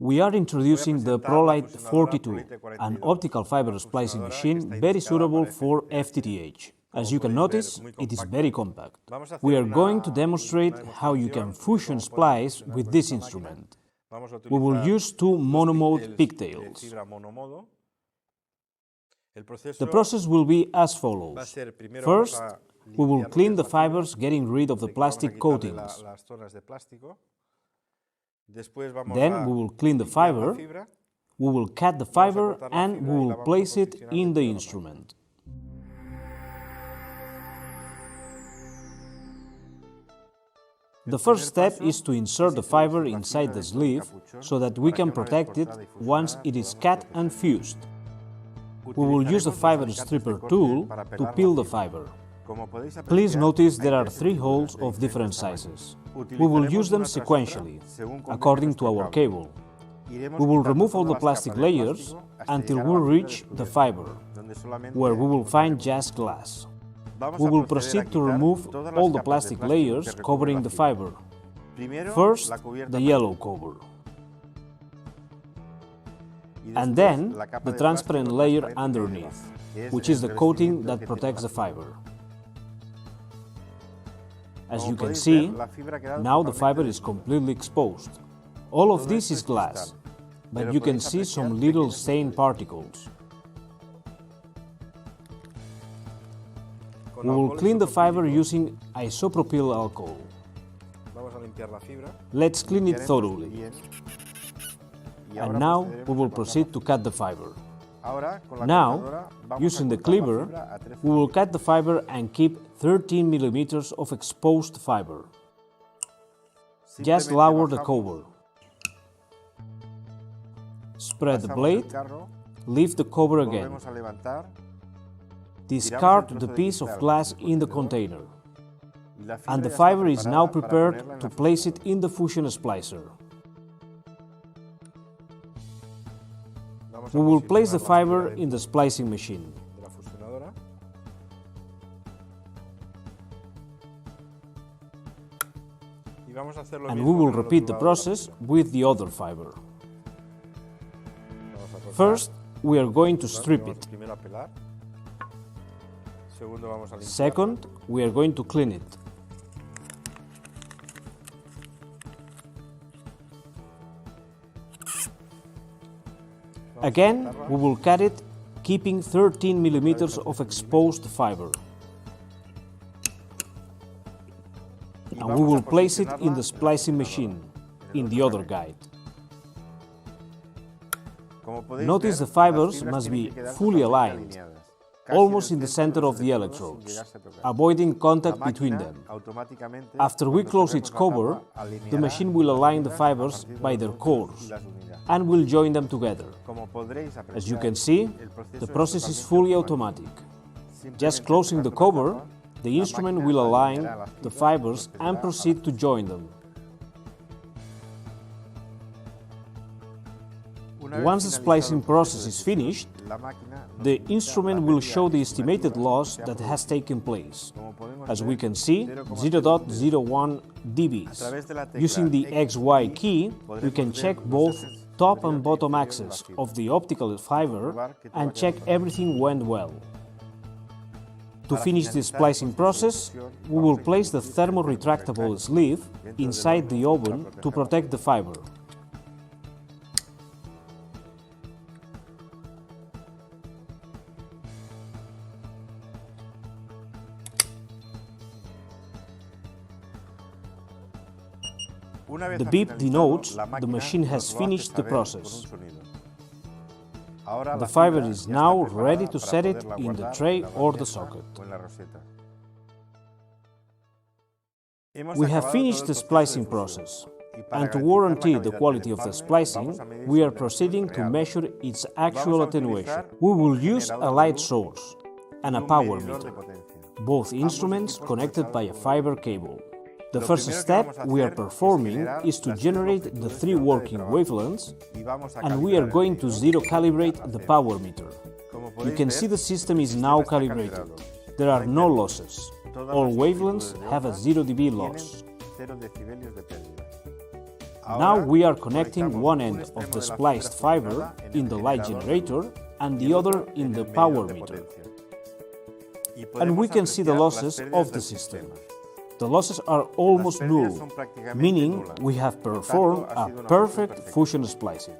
We are introducing the ProLite 42, an optical fiber splicing machine very suitable for FTTH. As you can notice, it is very compact. We are going to demonstrate how you can fusion splice with this instrument. We will use two monomode pigtails. The process will be as follows. First, we will clean the fibers, getting rid of the plastic coatings. Then we will clean the fiber, we will cut the fiber and we will place it in the instrument. The first step is to insert the fiber inside the sleeve so that we can protect it once it is cut and fused. We will use the fiber stripper tool to peel the fiber. Please notice there are 3 holes of different sizes. We will use them sequentially, according to our cable. We will remove all the plastic layers until we reach the fiber, where we will find just glass. We will proceed to remove all the plastic layers covering the fiber. First, the yellow cover. And then, the transparent layer underneath, which is the coating that protects the fiber. As you can see, now the fiber is completely exposed. All of this is glass, but you can see some little stain particles. We will clean the fiber using isopropyl alcohol. Let's clean it thoroughly. And now we will proceed to cut the fiber. Now, using the cleaver, we will cut the fiber and keep 13 mm of exposed fiber. Just lower the cover. Spread the blade, lift the cover again. Discard the piece of glass in the container. And the fiber is now prepared to place it in the fusion splicer. We will place the fiber in the splicing machine. And we will repeat the process with the other fiber. First, we are going to strip it. Second, we are going to clean it. Again, we will cut it, keeping 13 mm of exposed fiber. And we will place it in the splicing machine, in the other guide. Notice the fibers must be fully aligned, almost in the center of the electrodes, avoiding contact between them. After we close its cover, the machine will align the fibers by their cores and will join them together. As you can see, the process is fully automatic. Just closing the cover, the instrument will align the fibers and proceed to join them. Once the splicing process is finished, the instrument will show the estimated loss that has taken place. As we can see, 0.01 dBs. Using the XY key, we can check both top and bottom axes of the optical fiber and check everything went well. To finish the splicing process, we will place the thermo-retractable sleeve inside the oven to protect the fiber. The beep denotes the machine has finished the process. The fiber is now ready to set it in the tray or the socket. We have finished the splicing process, and to guarantee the quality of the splicing, we are proceeding to measure its actual attenuation. We will use a light source and a power meter, both instruments connected by a fiber cable. The first step we are performing is to generate the 3 working wavelengths, and we are going to zero-calibrate the power meter. You can see the system is now calibrated. There are no losses. All wavelengths have a 0 dB loss. Now we are connecting one end of the spliced fiber in the light generator and the other in the power meter. And we can see the losses of the system. The losses are almost null, meaning we have performed a perfect fusion splicing.